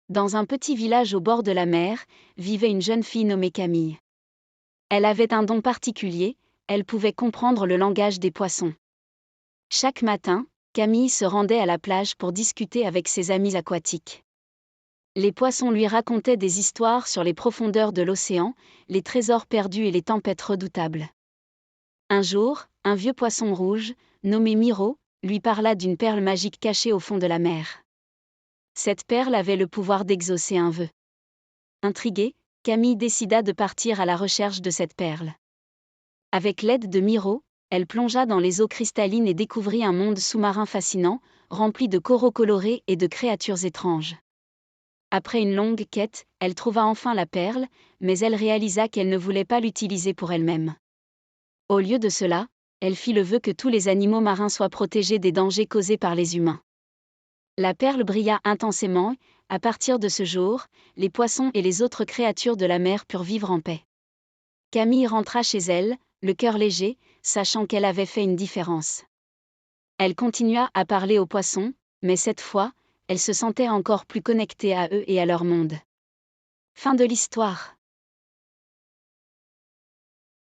Dans un petit village au bord de la mer, vivait une jeune fille nommée Camille. Elle avait un don particulier, elle pouvait comprendre le langage des poissons. Chaque matin, Camille se rendait à la plage pour discuter avec ses amis aquatiques. Les poissons lui racontaient des histoires sur les profondeurs de l'océan, les trésors perdus et les tempêtes redoutables. Un jour, un vieux poisson rouge, nommé Miro, lui parla d'une perle magique cachée au fond de la mer. Cette perle avait le pouvoir d'exaucer un vœu. Intriguée, Camille décida de partir à la recherche de cette perle. Avec l'aide de Miro, elle plongea dans les eaux cristallines et découvrit un monde sous-marin fascinant, rempli de coraux colorés et de créatures étranges. Après une longue quête, elle trouva enfin la perle, mais elle réalisa qu'elle ne voulait pas l'utiliser pour elle-même. Au lieu de cela, elle fit le vœu que tous les animaux marins soient protégés des dangers causés par les humains. La perle brilla intensément, à partir de ce jour, les poissons et les autres créatures de la mer purent vivre en paix. Camille rentra chez elle, le cœur léger, sachant qu'elle avait fait une différence. Elle continua à parler aux poissons, mais cette fois, elle se sentait encore plus connectée à eux et à leur monde. Fin de l'histoire.